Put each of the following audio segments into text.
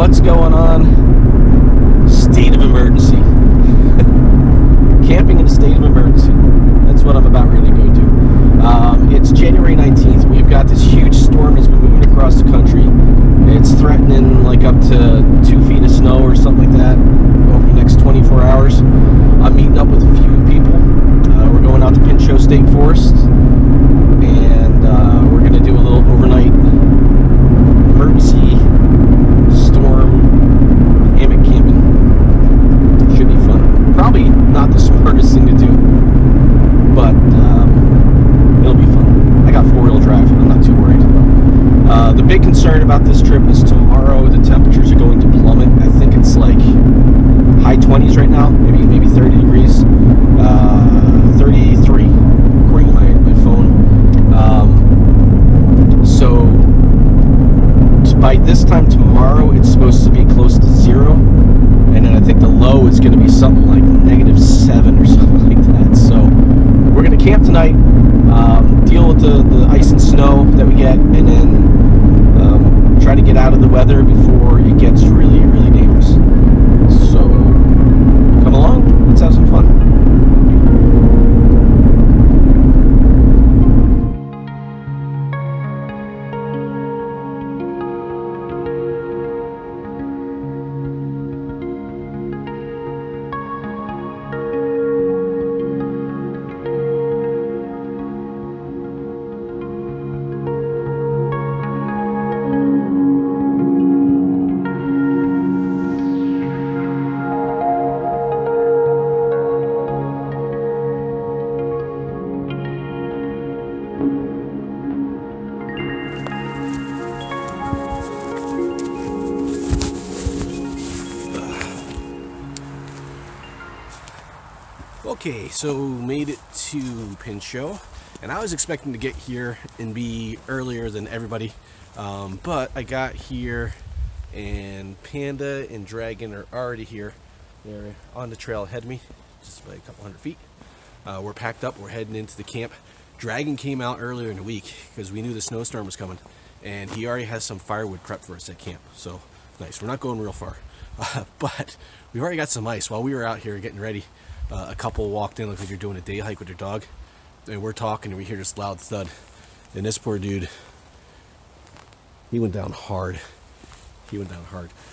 what's going on? State of emergency. Camping in a state of emergency. That's what I'm about really going to. It's January 19th. We've got this huge storm that's been moving across the country. It's threatening like up to 2 feet of snow or something like that over the next 24 hours. I'm meeting up with a few people. We're going out to Pinchot State Forest, and we're going to do a little overnight emergency storm hammock camping. Should be fun. Probably not the smartest thing to do, but it'll be fun. I got 4-wheel drive. I'm not too worried. The big concern about this trip is tomorrow the temperatures are going to plummet. I think it's like high 20s right now, maybe 30 degrees. 33 according to my phone. So by this time tomorrow it's supposed to be close to 0, and then I think the low is going to be something like -7 or something like that. So we're going to camp tonight, deal with the ice and snow that we get, and then try to get out of the weather before it gets really, really dangerous. So come along, let's have some fun. Okay, so made it to Pinchot, and I was expecting to get here and be earlier than everybody, but I got here and Panda and Dragon are already here. They're on the trail ahead of me, just by a couple hundred feet. We're packed up, we're heading into the camp. Dragon came out earlier in the week because we knew the snowstorm was coming, and he already has some firewood prepped for us at camp, so nice. We're not going real far, but we've already got some ice. While we were out here getting ready, a couple walked in, looked like they're doing a day hike with their dog, and we're talking and we hear this loud thud, and this poor dude, he went down hard.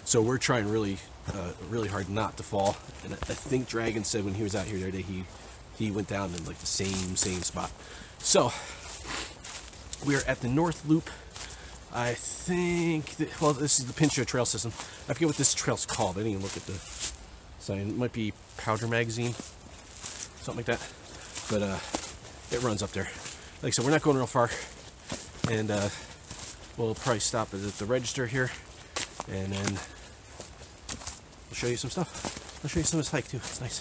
So we're trying really hard not to fall, and I think Dragon said when he was out here the other day he went down in like the same spot. So we're at the North Loop. I think that, well, this is the Pinchot trail system. I forget what this trail's called. I didn't even look at the sign. It might be Powder Magazine, something like that, but it runs up there. Like I said, we're not going real far, and we'll probably stop at the register here, and then I'll show you some stuff. I'll show you some of this hike too. It's nice.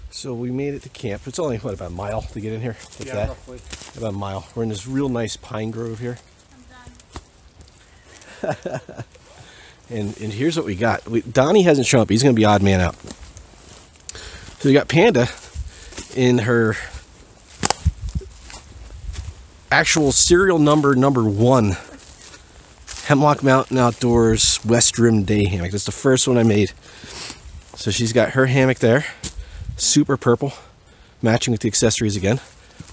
So we made it to camp. It's only, what, about a mile to get in here? Like that? Roughly. About a mile. We're in this real nice pine grove here. I'm done. and here's what we got. Donnie hasn't shown up. He's going to be odd man out. So we got Panda in her actual serial number 1 Hammock Mountain Outdoors West Rim Day hammock. That's the first one I made. So she's got her hammock there. Super purple, matching with the accessories again.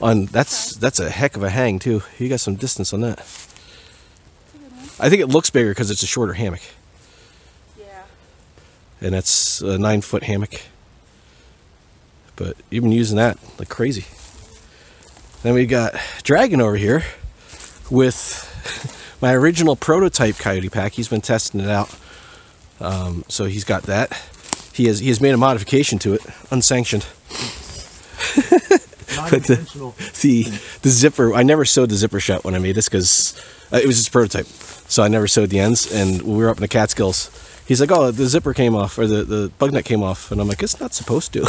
That's a heck of a hang too. You got some distance on that. I think it looks bigger because it's a shorter hammock. Yeah. And that's a 9-foot hammock. But you've been using that like crazy. Then we got Dragon over here with my original prototype coyote pack. He's been testing it out. So he's got that. He has made a modification to it, unsanctioned. But the zipper, I never sewed the zipper shut when I made this because it was just a prototype. So I never sewed the ends, and when we were up in the Catskills, he's like, oh, the zipper came off, or the bug net came off, and I'm like, it's not supposed to.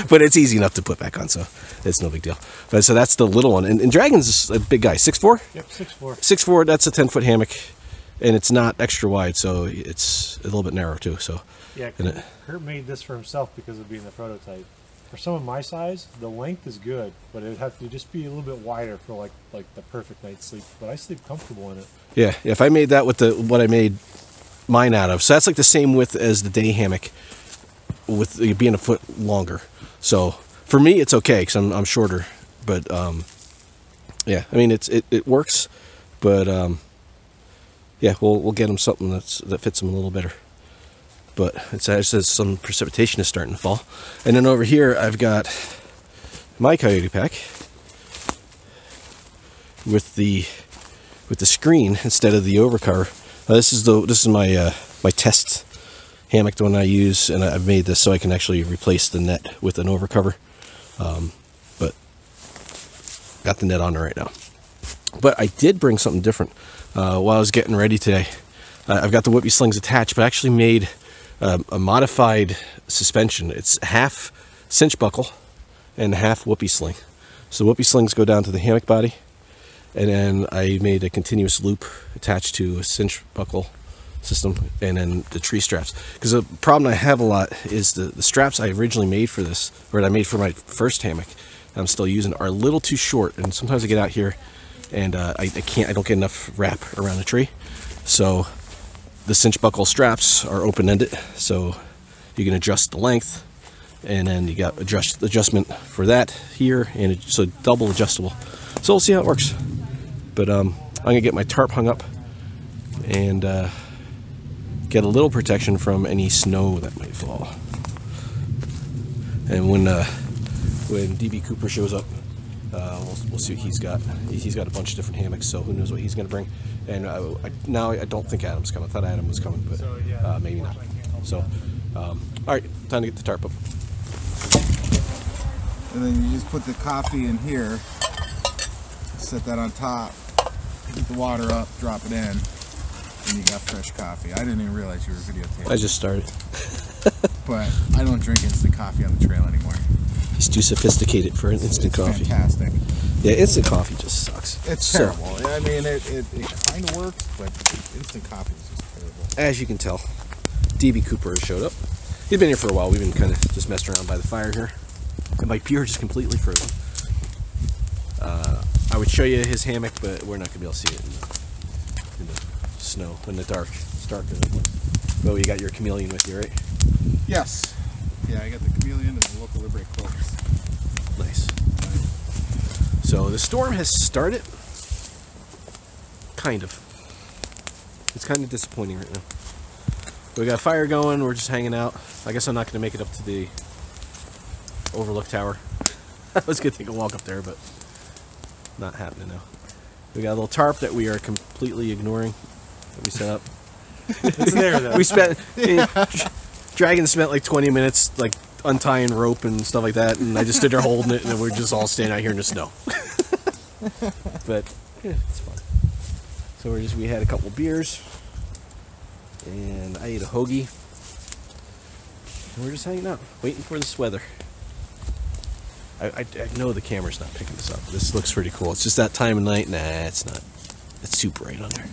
But it's easy enough to put back on, so it's no big deal. But so that's the little one. And Dragon's a big guy, 6'4"? Yep, 6'4". 6'4", that's a 10-foot hammock. And it's not extra wide, so it's a little bit narrow too. So yeah, Kurt made this for himself because of being the prototype. For someone my size, the length is good, but it would have to just be a little bit wider for like the perfect night's sleep. But I sleep comfortable in it. Yeah, if I made that with what I made mine out of, so that's like the same width as the day hammock, with it being a foot longer. So for me, it's okay because I'm shorter. But yeah, I mean it works, but yeah, we'll get him something that fits him a little better. But it says some precipitation is starting to fall. And then over here, I've got my coyote pack with the screen instead of the overcover. This is my my test hammock, the one I use, and I've made this so I can actually replace the net with an overcover. But got the net on there right now. But I did bring something different while I was getting ready today. I've got the whippy slings attached, but I actually made a modified suspension. It's half cinch buckle and half whoopee sling. So the whoopee slings go down to the hammock body, and then I made a continuous loop attached to a cinch buckle system, and then the tree straps. Because the problem I have a lot is the straps I originally made for this, or that I made for my first hammock that I'm still using, are a little too short, and sometimes I get out here and I don't get enough wrap around the tree. So the cinch buckle straps are open-ended, so you can adjust the length, and then you got adjustment for that here, and so double adjustable. So we'll see how it works. But I'm gonna get my tarp hung up and get a little protection from any snow that might fall. And when DBCooper shows up, we'll see what he's got. He's got a bunch of different hammocks, so who knows what he's going to bring. And now I don't think Adam's coming. I thought Adam was coming, but maybe not. So, all right, time to get the tarp up. And then you just put the coffee in here, set that on top, get the water up, drop it in, and you got fresh coffee. I didn't even realize you were videotaping. I just started. But I don't drink instant coffee on the trail anymore. He's too sophisticated for an instant coffee. Fantastic. Yeah, instant coffee just sucks. It's terrible. I mean, it kind of works, but instant coffee is just terrible. As you can tell, DBCooper has showed up. He's been here for a while. We've been kind of just messing around by the fire here. And my beer just completely frozen. I would show you his hammock, but we're not going to be able to see it in the snow, in the dark. It's darker than it looks. Oh, you got your chameleon with you, right? Yes. Yeah, I got the chameleon and the local livery cloaks. Nice. So the storm has started. Kind of. It's kind of disappointing right now. We got a fire going. We're just hanging out. I guess I'm not going to make it up to the overlook tower. I was going to take a walk up there, but not happening now. We got a little tarp that we are completely ignoring that we set up. It's there though. We spent Dragon spent like 20 minutes like untying rope and stuff like that, and I just stood there holding it, and then we're just all standing out here in the snow. But yeah, it's fun. So we had a couple beers, and I ate a hoagie, and we're just hanging out, waiting for this weather. I know the camera's not picking this up. This looks pretty cool. It's just that time of night. Nah, it's not. It's too bright on there.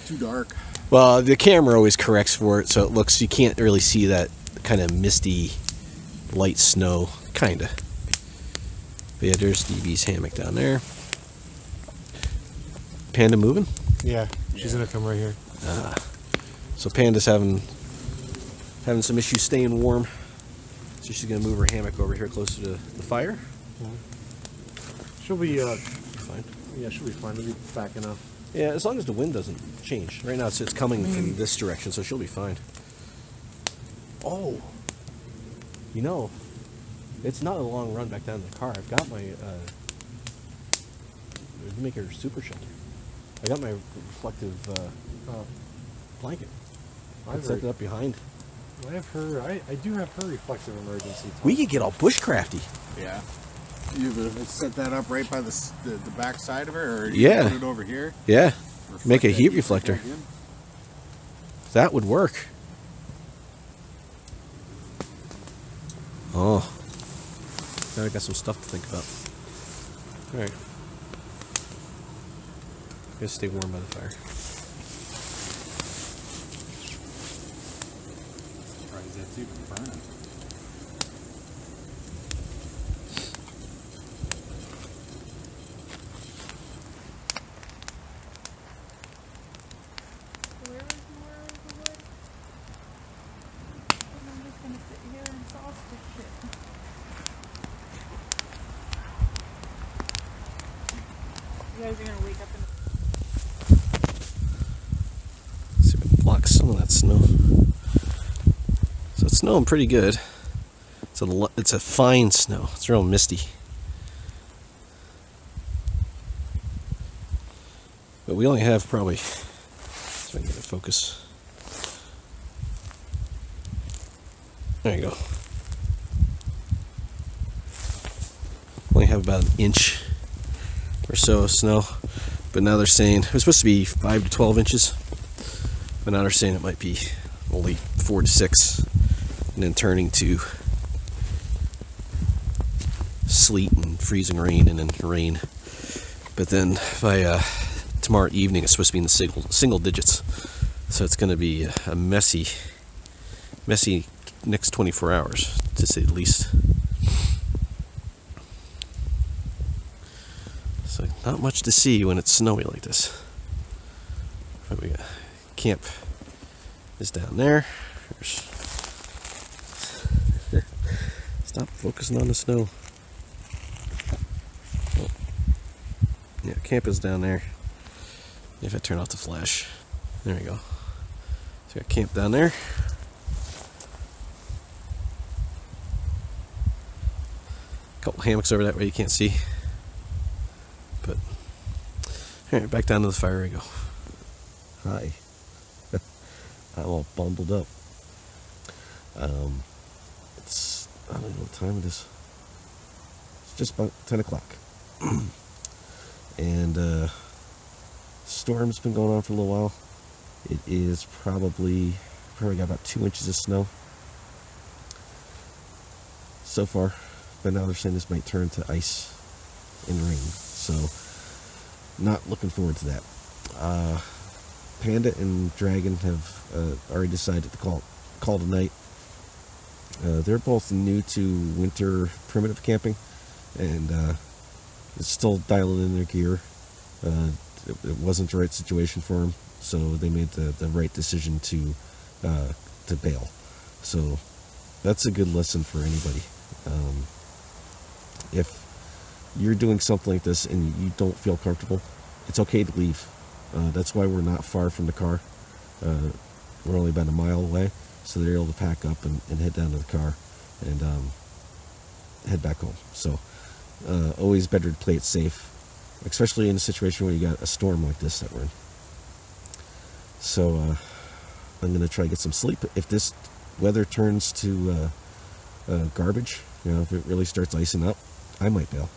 Too dark. Well, the camera always corrects for it, so it looks, you can't really see that kind of misty, light snow, kind of. But yeah, there's DB's hammock down there. Panda moving? Yeah, she's gonna come right here. So Panda's having some issues staying warm, so she's gonna move her hammock over here closer to the fire. She'll be Fine. yeah, she'll be fine. It'll be back enough. Yeah, as long as the wind doesn't change. Right now it's coming from this direction, so she'll be fine. Oh, you know, it's not a long run back down to the car. I've got my make her super shelter. I got my reflective blanket. I set it up behind. I have her. I do have her reflective emergency. We could get all bushcrafty. Yeah. You set that up right by the back side of her, or yeah, put it over here. Yeah, make a heat reflector. That would work. Oh, Now I got some stuff to think about. Alright. Gotta stay warm by the fire. Surprised that's even burning. Where is more of the wood? And I'm just gonna sit here and saw stick shit. You guys are gonna wake up in See if I can block some of that snow. So it's snowing pretty good. It's a fine snow. It's real misty. But we only have probably, so I can get it focus. There you go. Only have about an inch or so of snow. But now they're saying it was supposed to be 5 to 12 inches. But now they're saying it might be only 4 to 6. And then turning to sleet and freezing rain and then rain. But then by tomorrow evening it's supposed to be in the single digits. So it's going to be a messy next 24 hours, to say the least. So not much to see when it's snowy like this. But we got camp is down there. Stop focusing on the snow. Oh. Yeah, camp is down there. If I turn off the flash. There we go. So we got camp down there. A couple hammocks over that way you can't see. But alright, back down to the fire I go. Hi. I'm all bundled up. It's, I don't know what time it is. It's just about 10 o'clock. And storm's been going on for a little while. It is probably got about 2 inches of snow so far. But now they're saying this might turn to ice and rain. So not looking forward to that. Panda and Dragon have already decided to call it a night. They're both new to winter primitive camping, and it's still dialing in their gear. It wasn't the right situation for them, so they made the right decision to bail. So that's a good lesson for anybody. If you're doing something like this and you don't feel comfortable, it's okay to leave. That's why we're not far from the car. We're only about a mile away, so they're able to pack up and head down to the car and head back home. So always better to play it safe, especially in a situation where you got a storm like this that we're in. So I'm going to try to get some sleep. If this weather turns to garbage, if it really starts icing up, I might bail.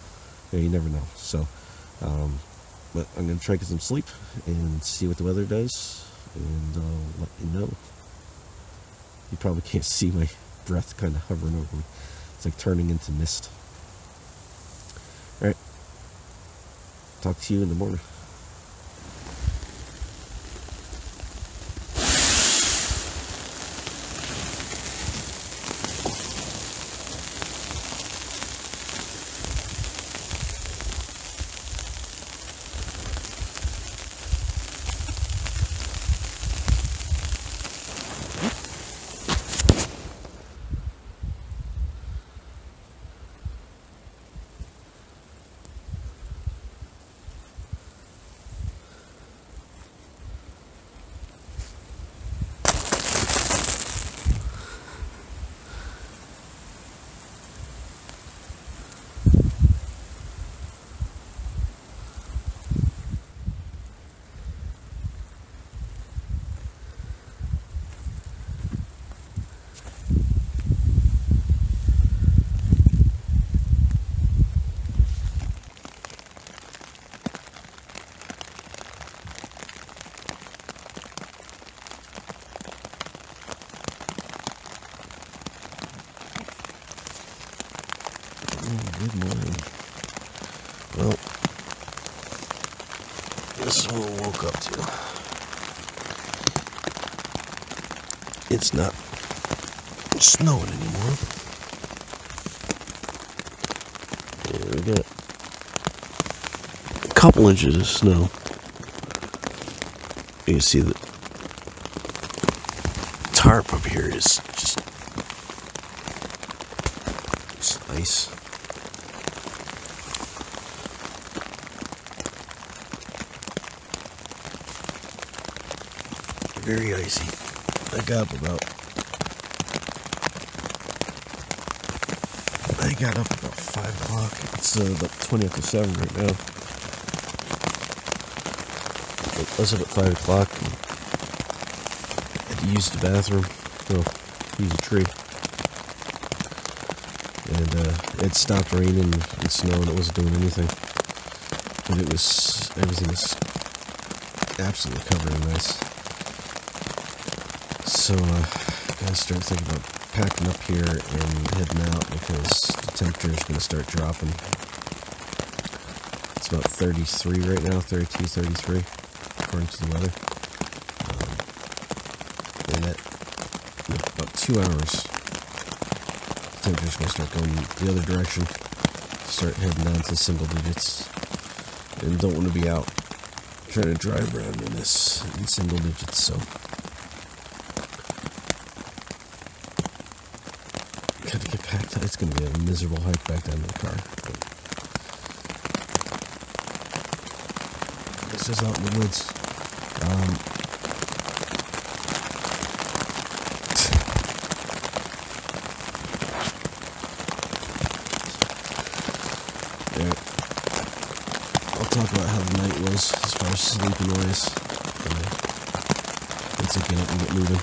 You never know. So but I'm going to try to get some sleep and see what the weather does, and I'll let you know. You probably can't see my breath kind of hovering over me. It's like turning into mist. Alright. Talk to you in the morning. Good morning. Well, this is what we woke up to. It's not snowing anymore. Yeah, we got a couple inches of snow. You can see the tarp up here is just ice. Very icy. I got up about 5 o'clock. It's about 20 after 7 right now. I was up at 5 o'clock and had to use the bathroom. No, use a tree. And it stopped raining and snowing. It wasn't doing anything. But everything was absolutely covered in ice. So I gotta start thinking about packing up here and heading out because the temperature is gonna start dropping. It's about 33 right now, 32, 33, according to the weather. And at about 2 hours, the temperature's gonna start going the other direction, start heading down to single digits. And don't want to be out trying to drive around in single digits, so got to get packed. It's going to be a miserable hike back down to the car. But this is out in the woods. Yeah. I'll talk about how the night was as far as sleeping noise. Once I get up and get moving.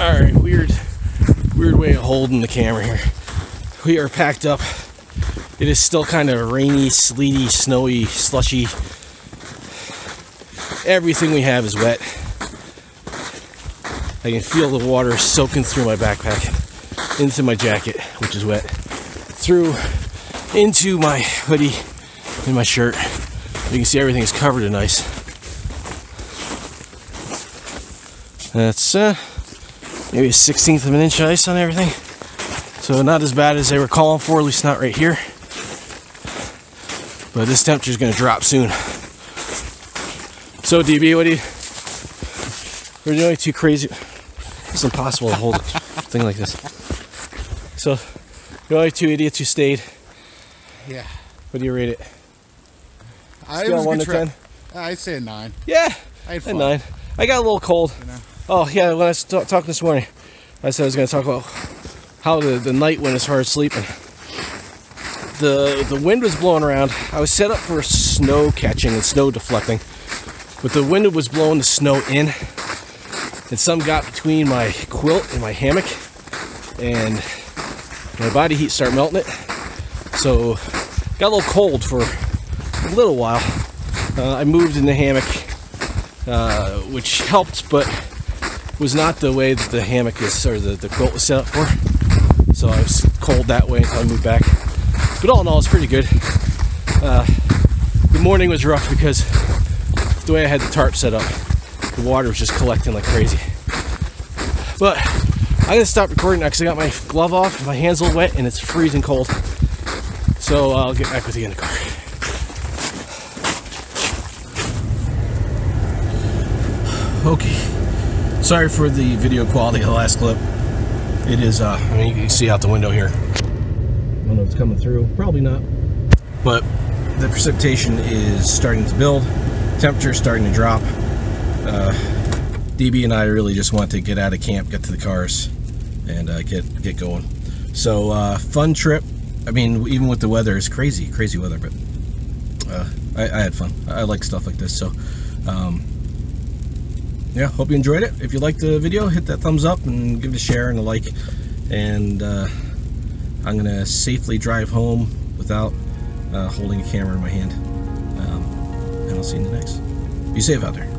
Alright, weird way of holding the camera here. We are packed up. It is still kind of rainy, sleety, snowy, slushy. Everything we have is wet. I can feel the water soaking through my backpack, into my jacket, which is wet, through into my hoodie and my shirt. You can see everything is covered in ice. That's maybe a 1/16 of an inch of ice on everything. So not as bad as they were calling for, at least not right here. But this temperature is going to drop soon. So DB, we're doing too crazy. It's impossible to hold a thing like this. So the only two idiots who stayed. Yeah. What do you rate it? I Scale was 1 to 10? I'd say a 9. Yeah, I had a fun. 9. I got a little cold. You know? Oh yeah, when I was talking this morning, I said I was going to talk about how the night went as far as sleeping. The wind was blowing around. I was set up for snow catching and snow deflecting, but the wind was blowing the snow in, and some got between my quilt and my hammock, and my body heat started melting it. So got a little cold for a little while. I moved in the hammock, which helped, but was not the way that the hammock is, or the quilt was set up for. So I was cold that way until I moved back. But all in all, it's pretty good. The morning was rough because the way I had the tarp set up, the water was just collecting like crazy. But I gotta stop recording now because I got my glove off, my hands a little wet, and it's freezing cold. So I'll get back with you in the car. Okay, sorry for the video quality of the last clip. It is, I mean, you can see out the window here. I don't know if it's coming through, probably not. But the precipitation is starting to build, temperature's starting to drop. DB and I really just want to get out of camp, get to the cars, and get going. So fun trip. I mean, even with the weather, it's crazy weather, but I had fun. I like stuff like this. So yeah, hope you enjoyed it. If you liked the video, hit that thumbs up and give it a share and a like. And I'm gonna safely drive home without holding a camera in my hand. And I'll see you in the next. Be safe out there.